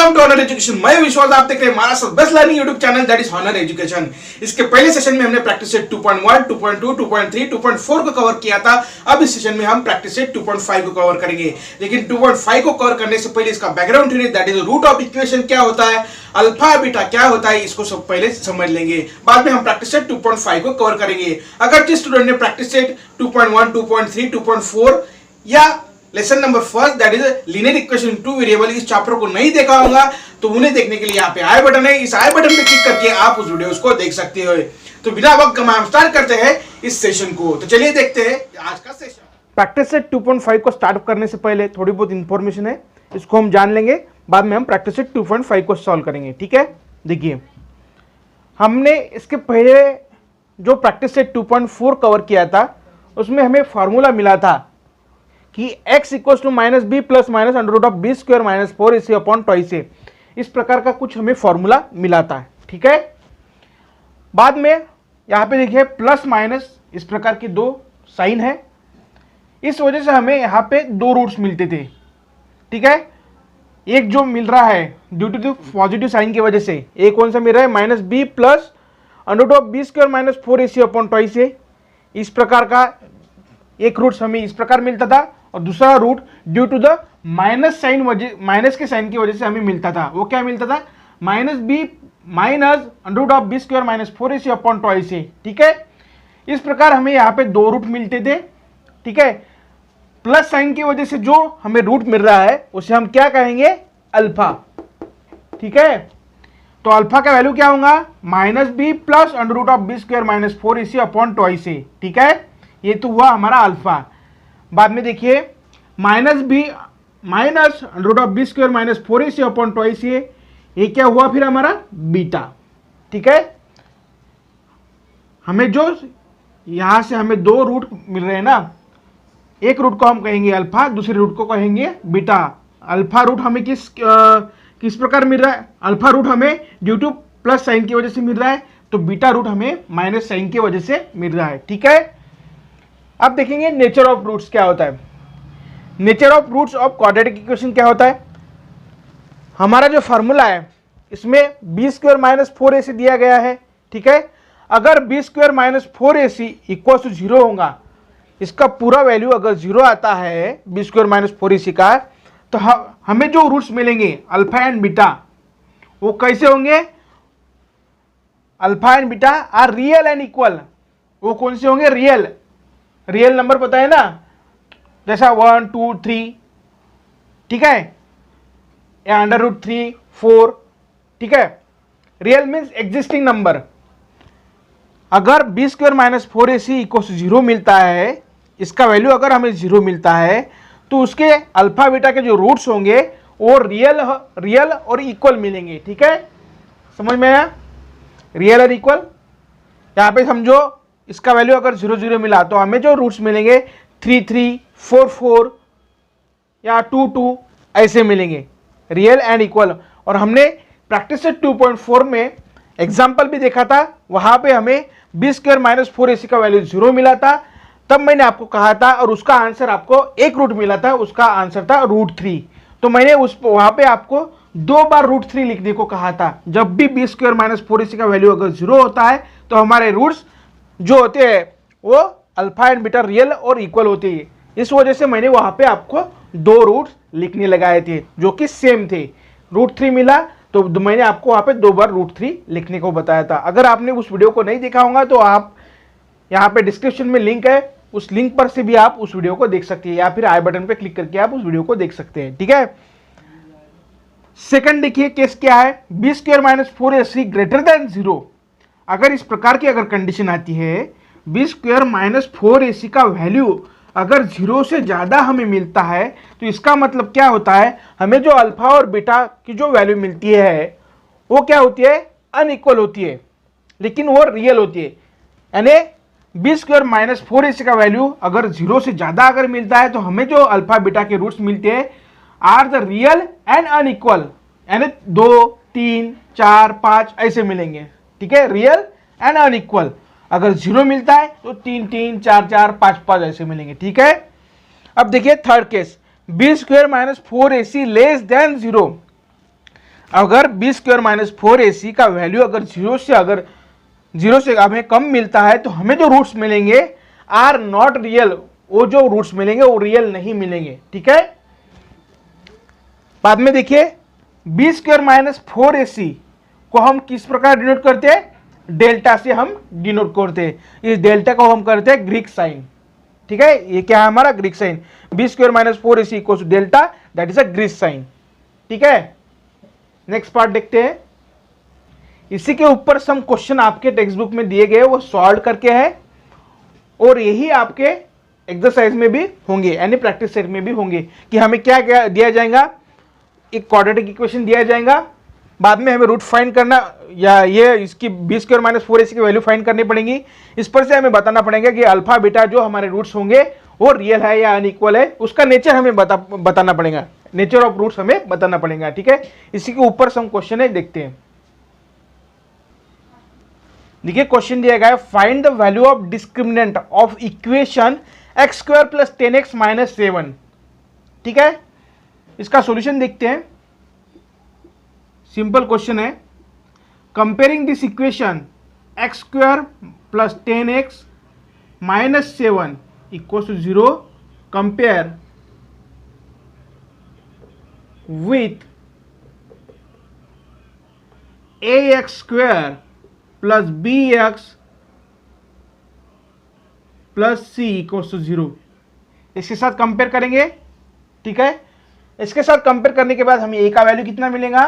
Welcome to Honor education. मैं विश्वास, आप देख रहे हैं हमारा best learning YouTube channel that is honour education. इसके पहले सेशन में हमने प्रैक्टिस सेट 2.1, 2.2, 2.3, 2.4 को कवर किया था। अब इस सेशन में हम प्रैक्टिस सेट 2.5 को कवर करेंगे। लेकिन 2.5 को कवर करने से पहले इसका background theory that is root of equation क्या होता है, अल्फा बीटा क्या होता है, इसको सब पहले समझ लेंगे। बाद में हम प्रैक्टिस सेट 2.5 को कवर करेंगे। अगर जिस स्टूडेंट ने प्रैक्टिस सेट 2.1, 2.3, 2.4 या lesson number first that is linear equation two variable इस चैप्टर को नहीं देखा होगा तो उन्हें देखने के लिए यहाँ पे आई बटन है, इस आई बटन पे क्लिक करके आप उस वीडियोस को देख सकते हो। तो बिना वक्त गंवाए हम स्टार्ट करते हैं इस सेशन को। तो चलिए देखते हैं आज का सेशन। प्रैक्टिस सेट 2.5 को स्टार्ट करने से पहले थोड़ी बहुत इंफॉर्मेशन है, इसको हम जान लेंगे। बाद में हम प्रैक्टिस सेट 2.5 को सॉल्व करेंगे। ठीक है, देखिए हमने इसके पहले जो प्रैक्टिस सेट 2.4 कवर किया था उसमें हमें फॉर्मूला मिला था कि x equal to minus B plus minus under root of B square minus 4ac upon twice A, इस प्रकार का कुछ हमें फॉर्मूला मिला था। ठीक है, बाद में यहाँ पे देखिए प्लस माइनस इस प्रकार की दो साइन है, इस वजह से हमें यहाँ पे दो रूट्स मिलते थे। ठीक है, एक जो मिल रहा है ड्यू टू पॉजिटिव साइन की वजह से, एक कौन सा मिल रहा है minus B plus under root of B square minus 4ac upon twice A, इस प्रकार का एक रूट हमें इस प्रकार मिलता था। और दूसरा root due to the minus sign minus के साइन की वजह से हमें मिलता था, वो क्या मिलता था minus B minus under root of B square minus 4ac upon twice A. ठीक है, इस प्रकार हमें यहाँ पे दो रूट मिलते थे। ठीक है, प्लस साइन की वजह से जो हमें रूट मिल रहा है उसे हम क्या कहेंगे, अल्फा। ठीक है, तो अल्फा का वैल्यू क्या होगा minus B plus under root of B square minus 4ac upon twice A. ठीक है, ये तो हुआ हमारा अल्फा। बाद में देखिए minus B minus under root of B square minus 4ac upon twice A, ये क्या हुआ फिर हमारा बीटा। ठीक है, हमें जो यहां से हमें दो रूट मिल रहे हैं ना, एक रूट को हम कहेंगे अल्फा, दूसरे रूट को कहेंगे बीटा। अल्फा रूट हमें किस प्रकार मिल रहा है, अल्फा रूट हमें ड्यू टू प्लस साइन की वजह से मिल रहा है, तो बीटा रूट हमें माइनस साइन की वजह से मिल रहा है। ठीक है, अब देखेंगे नेचर ऑफ रूट्स क्या होता है। Nature of roots of quadratic equation क्या होता है। हमारा जो फार्मूला है इसमें बी स्क्वायर माइनस 4ac दिया गया है। ठीक है, अगर b square minus 4ac equal to 0 होगा, इसका पूरा वैल्यू अगर 0 आता है बी स्क्वायर माइनस 4ac का, तो हमें जो रूट्स मिलेंगे अल्फा एंड बीटा वो कैसे होंगे, alpha and beta are real and equal. वो कौन से होंगे, रियल नंबर पता है ना, जैसा 1, 2, 3। ठीक है, या अंडर रूट 3, 4। ठीक है, रियल मीन्स एग्जिस्टिंग नंबर। अगर b square minus 4ac equal to 0 मिलता है, इसका वैल्यू अगर हमें 0 मिलता है, तो उसके अल्फा बीटा के जो रूट्स होंगे वो रियल और इक्वल मिलेंगे। ठीक है, समझ में आया, रियल और इक्वल। यहाँ पे समझो इसका वैल्यू अगर 0, 0 मिला तो हमें जो रूट्स मिलेंगे 3, 3, 4, 4 या 2, 2 ऐसे मिलेंगे, रियल एंड इक्वल। और हमने प्रैक्टिस सेट 2.4 में एग्जाम्पल भी देखा था, वहां पे हमें बी स्क्वायर माइनस 4ac का वैल्यू 0 मिला था, तब मैंने आपको कहा था, और उसका आंसर आपको एक रूट मिला था, उसका आंसर था √3। तो मैंने वहां पे आपको दो बार √3 लिखने को कहा था। जब भी बी स्क्वायर माइनस 4ac का वैल्यू अगर 0 होता है तो हमारे रूट्स जो होते हैं वो अल्फा एंड बीटा रियल और इक्वल होते हैं। इस वजह से मैंने वहां पे आपको दो रूट्स लिखने लगाए थे जो कि सेम थे। √3 मिला तो मैंने आपको वहां पे दो बार √3 लिखने को बताया था। अगर आपने उस वीडियो को नहीं देखा होगा तो आप यहाँ पे डिस्क्रिप्शन में लिंक है, उस लिंक पर से भी आप उस वीडियो को देख सकते हैं, या फिर आई बटन पे क्लिक करके आप उस वीडियो को देख सकते हैं। ठीक है, सेकंड देखिए केस क्या है, B square minus 4ac greater than 0। अगर इस प्रकार की अगर कंडीशन आती है, बी स्क्वायर माइनस 4ac का वैल्यू अगर 0 से ज़्यादा हमें मिलता है, तो इसका मतलब क्या होता है, हमें जो अल्फा और बीटा की जो वैल्यू मिलती है वो क्या होती है, अनइक्वल होती है, लेकिन वो रियल होती है। यानी बी स्क्वायर माइनस 4ac का वैल्यू अगर 0 से ज़्यादा अगर मिलता है तो हमें जो अल्फा बीटा के रूट्स मिलते हैं are the real and unequal, यानी 2, 3, 4, 5 ऐसे मिलेंगे। ठीक है, रियल एंड अनइक्वल। अगर 0 मिलता है तो 3, 3, 4, 4, 5, 5 ऐसे मिलेंगे। ठीक है, अब देखिए third case, b square minus 4ac less than 0। अगर बी स्क्वायर माइनस 4ac का वैल्यू अगर जीरो से हमें कम मिलता है तो हमें जो रूट्स मिलेंगे आर नॉट रियल, वो जो रूट्स मिलेंगे वो रियल नहीं मिलेंगे, ठीक है। बाद में देखिए बी स्क्वायर माइनस 4ac को हम किस प्रकार डिनोट करते हैं, डेल्टा से हम डिनोट करते हैं। इस डेल्टा को हम करते हैं ग्रीक साइन, ठीक है। ये क्या है हमारा Greek sign, b square minus 4ac equals to delta, that is a Greek sign, ठीक है। नेक्स्ट पार्ट देखते हैं। इसी के ऊपर सम क्वेश्चन आपके टेक्स्ट बुक में दिए गए वो सॉल्व करके है और यही आपके एक्सरसाइज में भी होंगे, यानी प्रैक्टिस सेट में भी होंगे कि हमें क्या क्या दिया जाएगा, एक क्वाड्रेटिक इक्वेशन दिया जाएगा, बाद में हमें रूट फाइंड करना या ये इसकी बी स्क्वायर माइनस 4ac की वैल्यू फाइंड करनी पड़ेगी। इस पर से हमें बताना पड़ेगा कि अल्फा बीटा जो हमारे रूट्स होंगे वो रियल है या अनइक्वल है, उसका नेचर हमें बताना पड़ेगा, नेचर ऑफ रूट्स हमें बताना पड़ेगा, ठीक है। इसी के ऊपर सम क्वेश्चन है, देखते हैं। देखिए क्वेश्चन दिया गया है, find the value of discriminant of equation x square plus 10x minus 7, ठीक है। इसका सॉल्यूशन देखते हैं। सिंपल क्वेश्चन है, comparing this equation x square plus 10x minus 7 equals to 0 compare with ax square plus bx plus c equals to 0। इसके साथ compare करेंगे, ठीक है। इसके साथ कंपेयर करने के बाद हमें a का वैल्यू कितना मिलेगा,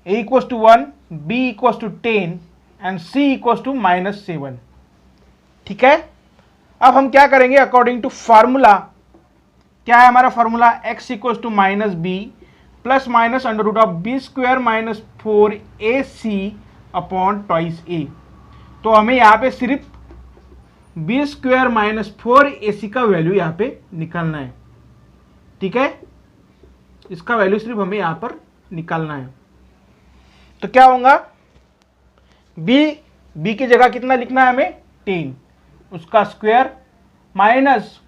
a equals to 1, b equals to 10 and c equals to minus 7, ठीक है। अब हम क्या करेंगे, अकॉर्डिंग टू फार्मूला, क्या है हमारा formula, x equals to minus B plus minus under root of B square minus 4ac upon twice a। तो हमें यहाँ पे सिर्फ बी स्क्वायर माइनस 4ac का वैल्यू यहाँ पे निकालना है, ठीक है। इसका वैल्यू सिर्फ हमें यहाँ पर निकालना है। तो क्या होगा, b की जगह कितना लिखना है हमें, 10, उसका स्क्वायर माइनस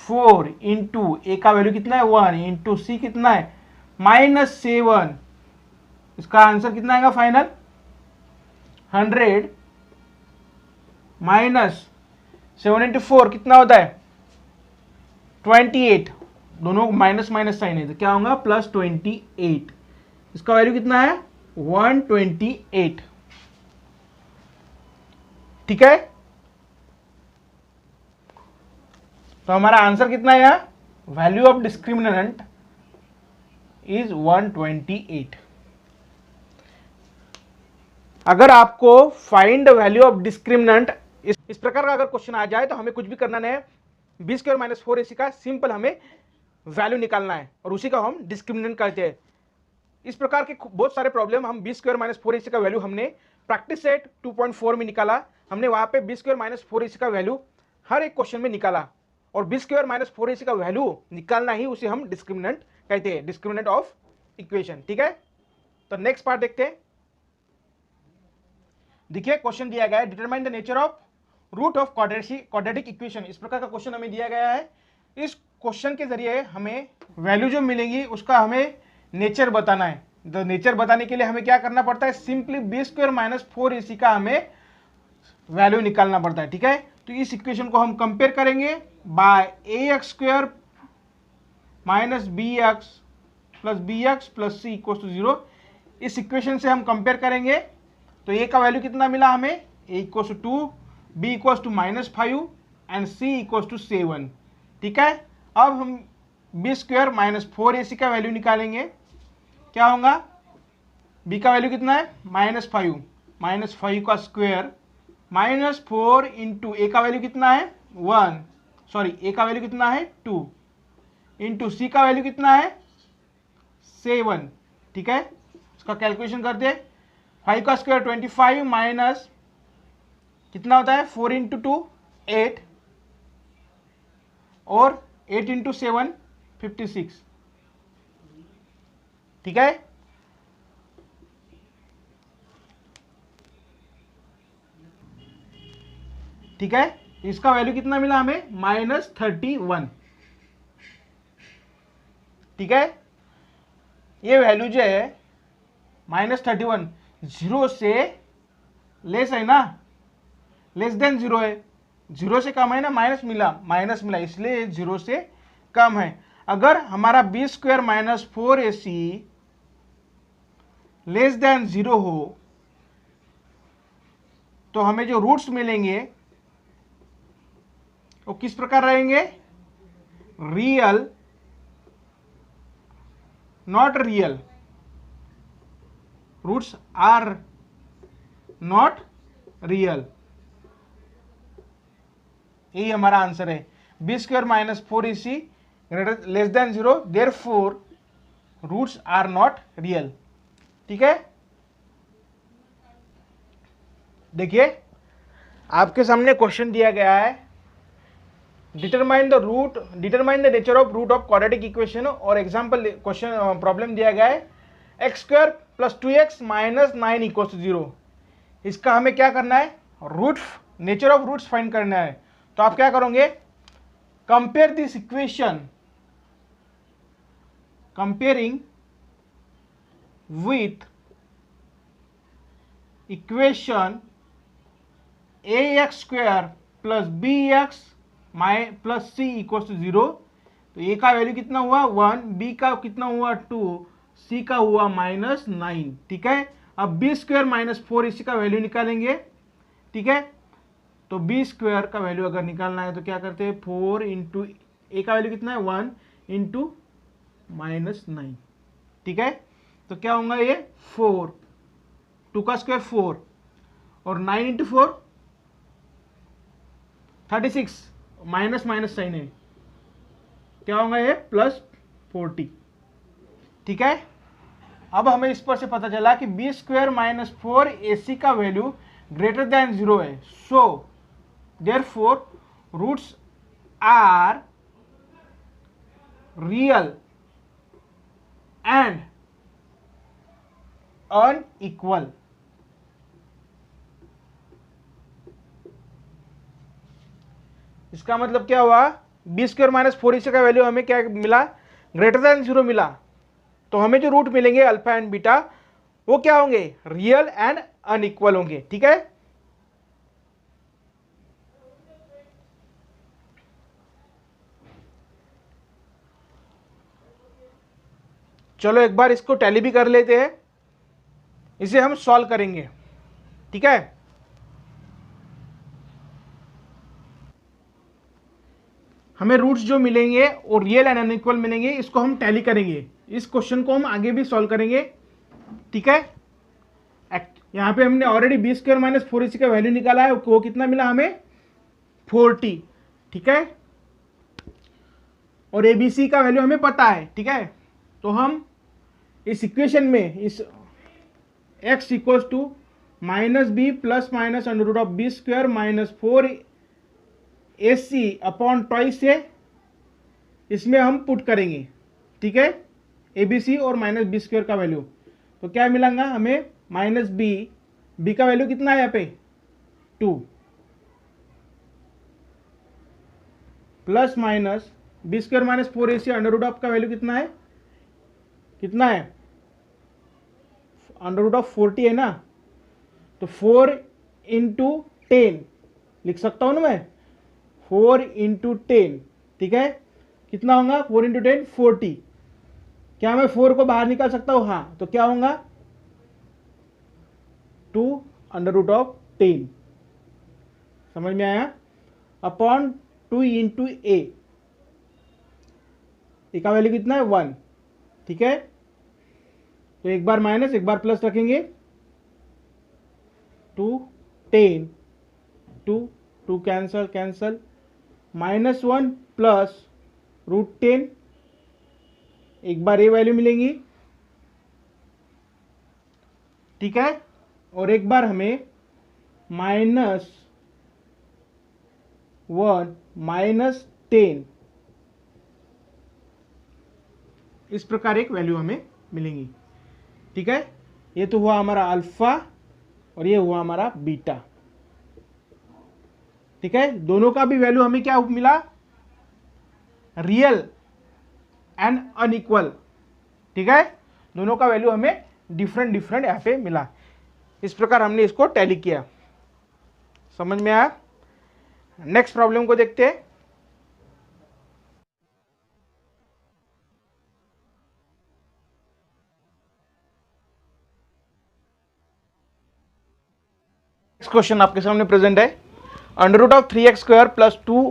4 इंटू ए का वैल्यू कितना है 1 इंटू सी कितना है माइनस 7, इसका आंसर कितना आएगा फाइनल 100 माइनस 7 इंटू 4 कितना होता है 28, दोनों माइनस माइनस साइन है तो क्या होगा प्लस 28, इसका वैल्यू कितना है 128, ठीक है। तो हमारा आंसर कितना है यहाँ, वैल्यू ऑफ डिस्क्रिमिनेंट इज 128। अगर आपको फाइंड वैल्यू ऑफ डिस्क्रिमिनेंट इस प्रकार का अगर क्वेश्चन आ जाए तो हमें कुछ भी करना नहीं है, बी स्क्वायर माइनस 4ac का सिंपल हमें वैल्यू निकालना है और उसी का हम डिस्क्रिमिनेंट करते हैं। इस प्रकार के बहुत सारे प्रॉब्लम हम बी स्क्वायर माइनस 4ac का वैल्यू हमने प्रैक्टिस सेट 2.4 में निकाला, हमने वहां पे बी स्क्वायर माइनस 4ac का वैल्यू हर एक क्वेश्चन में निकाला और बी स्क्वायर माइनस 4ac का वैल्यू निकालना ही उसे हम डिस्क्रिमिनेंट कहते हैं, डिस्क्रिमिनेंट ऑफ इक्वेशन, ठीक है। तो नेक्स्ट पार्ट देखते हैं। देखिए क्वेश्चन दिया गया है, determine the nature of root of quadratic equation, इस प्रकार का क्वेश्चन हमें दिया गया है। इस क्वेश्चन के जरिए हमें वैल्यू जो मिलेंगी उसका हमें नेचर बताना है। तो नेचर बताने के लिए हमें क्या करना पड़ता है, simply B square minus 4ac का हमें वैल्यू निकालना पड़ता है, ठीक है। तो इस इक्वेशन को हम कंपेयर करेंगे by ax square minus bx plus bx plus c equal to 0। इस इक्वेशन से हम कंपेयर करेंगे तो a का वैल्यू कितना मिला हमें, a equal to 2, b equal to minus 5 and c equal to 7, ठीक है। अब हम बी स्क्वायर माइनस 4ac का वैल्यू निकालेंगे, क्या होगा, b का वैल्यू कितना है माइनस 5 का स्क्वायर माइनस 4 इंटू ए का वैल्यू कितना है 1, सॉरी ए का वैल्यू कितना है 2 इंटू सी का वैल्यू कितना है 7, ठीक है। इसका कैलकुलेशन करते हैं, 5 का स्क्वायर 25 माइनस कितना होता है 4 इंटू 2 8 और 8 इंटू 7 56, ठीक है। ठीक है, इसका वैल्यू कितना मिला हमें माइनस 31, ठीक है। ये वैल्यू जो है -31 जीरो से लेस है ना, लेस देन जीरो है, जीरो से कम है ना, माइनस मिला इसलिए जीरो से कम है। अगर हमारा b square minus 4ac less than zero हो तो हमें जो रूट्स मिलेंगे वो किस प्रकार रहेंगे, real not real, roots are not real, यही हमारा आंसर है। B square minus 4ac greater less than zero, therefore roots are not real. ठीक है, देखिए आपके सामने क्वेश्चन दिया गया है, determine the nature of root of quadratic equation, और एग्जांपल क्वेश्चन प्रॉब्लम दिया गया है X square plus 2x minus 9 equal to 0। इसका हमें क्या करना है, root nature of roots find करना है। तो आप क्या करोगे, compare this equation, comparing with equation ax square plus bx plus c equal to 0। तो a का वैल्यू कितना हुआ 1, b का कितना हुआ 2, c का हुआ -9। ठीक है, अब b स्क्वायर माइनस 4 इसी का वैल्यू निकालेंगे। ठीक है, तो b स्क्वायर का वैल्यू अगर निकालना है तो क्या करते हैं, 4 इंटू a का वैल्यू कितना है 1 इंटू -9। ठीक है, तो क्या होगा ये 4, 2 का स्क्वायर 4 और 9 इंटू 4 36, माइनस माइनस साइन है, क्या होगा ये +40। ठीक है, अब हमें इस पर से पता चला कि बी स्क्वायर माइनस 4ac का वैल्यू ग्रेटर देन 0 है, so therefore roots are real and unequal. इसका मतलब क्या हुआ, बी स्क्वायर माइनस 4ac का वैल्यू हमें क्या मिला, ग्रेटर देन 0 मिला, तो हमें जो रूट मिलेंगे अल्फा एंड बीटा वो क्या होंगे, रियल एंड अनइक्वल होंगे। ठीक है, चलो एक बार इसको टैली भी कर लेते हैं, इसे हम सॉल्व करेंगे। ठीक है, हमें रूट्स जो मिलेंगे वो रियल एंड अनइक्वल मिलेंगे, इसको हम टैली करेंगे, इस क्वेश्चन को हम आगे भी सॉल्व करेंगे। ठीक है, यहां पे हमने already B square minus 4ac का वैल्यू निकाला है, वो कितना मिला हमें 40। ठीक है, और abc का वैल्यू हमें पता है। ठीक है, तो हम इस इक्वेशन में इस x equals to minus B plus minus under root of B square minus 4ac upon twice से इसमें हम पुट करेंगे। ठीक है, abc और माइनस बी स्क्वायर का वैल्यू, तो क्या मिलेगा हमें माइनस बी का वैल्यू कितना है यहाँ पे 2, plus minus b square minus 4ac under root of का वैल्यू कितना है अंडर रूट ऑफ 40 है ना, तो 4 इंटू 10 लिख सकता हूं ना मैं, 4 इंटू 10। ठीक है, कितना होगा 4 इंटू 10 40। क्या मैं 4 को बाहर निकाल सकता हूं, हाँ, तो क्या होगा 2 अंडर रूट ऑफ 10, समझ में आया, अपॉन 2 इंटू ए का वैल्यू कितना है 1। ठीक है, तो एक बार माइनस एक बार प्लस रखेंगे, 2 10 2 कैंसल -1 प्लस √10, एक बार ये वैल्यू मिलेंगी। ठीक है, और एक बार हमें -1 -10 इस प्रकार एक वैल्यू हमें मिलेंगी। ठीक है, ये तो हुआ हमारा अल्फा और ये हुआ हमारा बीटा। ठीक है, दोनों का भी वैल्यू हमें क्या मिला, रियल एंड अनइक्वल। ठीक है, दोनों का वैल्यू हमें डिफरेंट डिफरेंट यहाँ पे मिला। इस प्रकार हमने इसको टैली किया। समझ में आया? नेक्स्ट प्रॉब्लम को देखते हैं। नेक्स्ट क्वेश्चन आपके सामने प्रेजेंट है। Under root of 3x square plus 2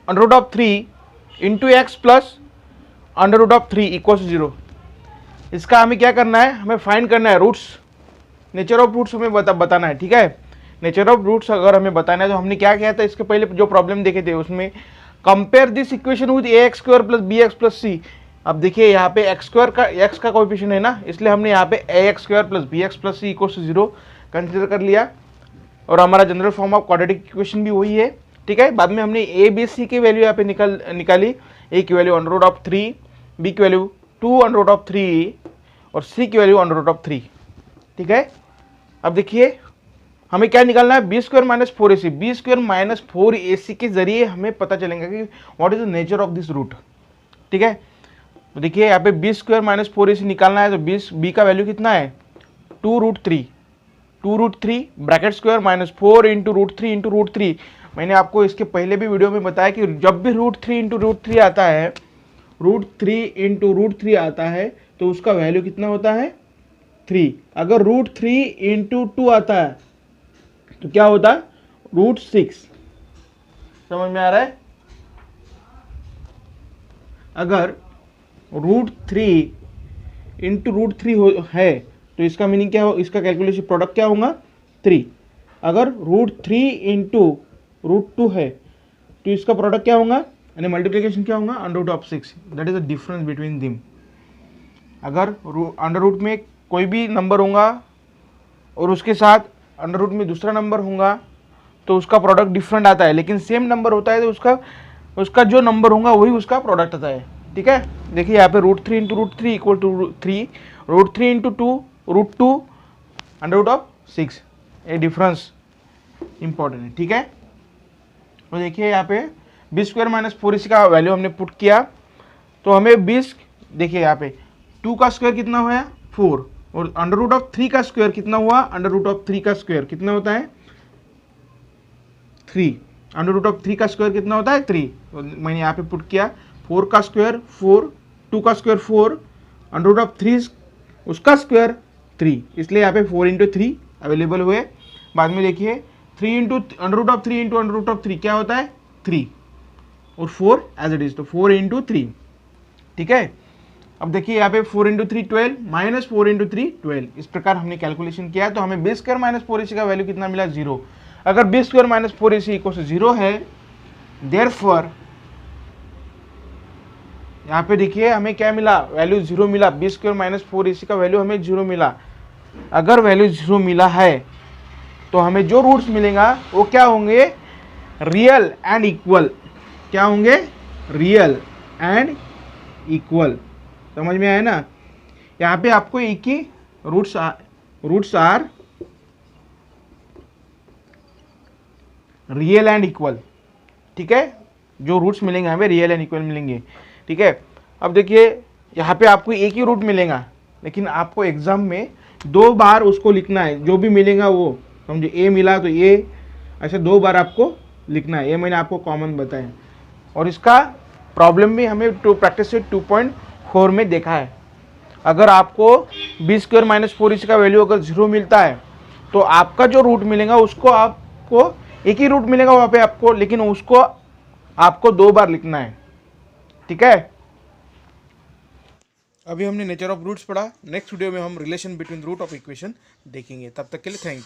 under root of 3 into x plus under root of 3 equal to 0। इसका हमें क्या करना है, हमें फाइंड करना है रूट्स, नेचर ऑफ रूट्स हमें बताना है। ठीक है, नेचर ऑफ रूट्स अगर हमें बताना है तो हमने क्या किया था, इसके पहले जो प्रॉब्लम देखे थे उसमें compare this equation with A X square plus B X plus C. अब देखिए यहाँ पे एक्स स्क्वायर का एक्स का कोएफिशिएंट है ना, इसलिए हमने यहाँ पे A X square plus B X plus C equal to 0 consider कर लिया, और हमारा general form of quadratic equation भी वही है। ठीक है, बाद में हमने ए बी सी की वैल्यू यहाँ पे निकाली। ए की value under root of 3, b की वैल्यू 2 अंडर रूट ऑफ 3 और सी की वैल्यू अंडर रूट ऑफ 3। ठीक है, अब देखिए हमें क्या निकालना है, B square minus 4ac। B square minus 4ac के जरिए हमें पता चलेगा कि what is the nature of this root. ठीक है, तो देखिए यहाँ पे बी स्क्वायर माइनस 4ac निकालना है, तो बी का वैल्यू कितना है 2√3 2√3 bracket square minus 4 into root three. मैंने आपको इसके पहले भी वीडियो में बताया कि जब भी √3 इंटू √3 आता है, √3 इंटू √3 आता है तो उसका वैल्यू कितना होता है 3। अगर √3 इंटू 2 आता है तो क्या होता है √6। समझ में आ रहा है? अगर √3 इंटू √3 है तो इसका मीनिंग क्या हो, इसका कैलकुलेशन प्रोडक्ट क्या होगा 3। अगर √3 इंटू √2 है तो इसका प्रोडक्ट क्या होगा, यानी मल्टीप्लिकेशन क्या होगा √6। That is the difference between them. अगर अंडर रूट में कोई भी नंबर होगा और उसके साथ अंडर रूट में दूसरा नंबर होगा तो उसका प्रोडक्ट डिफरेंट आता है, लेकिन सेम नंबर होता है तो उसका जो नंबर होगा वही उसका प्रोडक्ट आता है। ठीक है, देखिए यहाँ पे √3 into √3 equal to 3, √3 into 2 √2 under root of 6। ये डिफरेंस इंपॉर्टेंट है। ठीक है, तो देखिए यहाँ पे बी स्क्वायर माइनस 4ac का वैल्यू हमने पुट किया, तो हमें देखिए यहाँ पे 2 का स्क्वायर कितना हुआ 4, और अंडर रूट ऑफ 3 का स्क्वायर कितना हुआ, अंडर रूट ऑफ 3 का स्क्वायर कितना होता है 3। अंडर रूट ऑफ 3 का स्क्वायर कितना होता है 3, तो मैंने यहाँ पे पुट किया 4 का स्क्वायर 4, 2 का स्क्वायर 4, अंडर रूट ऑफ 3 उसका स्क्वायर 3, इसलिए यहाँ पे 4 इंटू 3 अवेलेबल हुए। बाद में देखिए 3 into under root of 3 into under root of 3 क्या होता है 3, और 4 एज इट इज, तो 4 इंटू 3। ठीक है, अब देखिए यहाँ पे 4 इंटू 3 12 माइनस 4 इंटू 3 12। इस प्रकार हमने कैलकुलेशन किया, तो हमें बी स्क्वायर माइनस 4ac का वैल्यू कितना मिला 0। अगर b square minus 4ac equal to 0 है, देयरफॉर यहाँ पे देखिए हमें क्या मिला, वैल्यू 0 मिला। बी स्क्वायर माइनस 4ac का वैल्यू हमें 0 मिला। अगर वैल्यू 0 मिला है तो हमें जो रूट्स मिलेगा वो क्या होंगे, रियल एंड इक्वल। क्या होंगे, रियल एंड इक्वल। समझ में आया ना? यहाँ पे आपको एक ही roots are real and equal. ठीक है, जो रूट्स मिलेंगे हमें रियल एंड इक्वल मिलेंगे। ठीक है, अब देखिए यहाँ पे आपको एक ही रूट मिलेगा, लेकिन आपको एग्जाम में 2 बार उसको लिखना है। जो भी मिलेगा वो समझे, ए मिला तो ए, ऐसे 2 बार आपको लिखना है। ये मैंने आपको कॉमन बताया, और इसका प्रॉब्लम भी हमें प्रैक्टिस से 2.4 में देखा है। अगर आपको बी स्क्वायर माइनस 4ac का वैल्यू अगर 0 मिलता है तो आपका जो रूट मिलेगा उसको आपको एक ही रूट मिलेगा वहाँ पे आपको, लेकिन उसको आपको 2 बार लिखना है। ठीक है, अभी हमने नेचर ऑफ रूट्स पढ़ा। नेक्स्ट वीडियो में हम relation between root of equation देखेंगे। तब तक के लिए थैंक यू।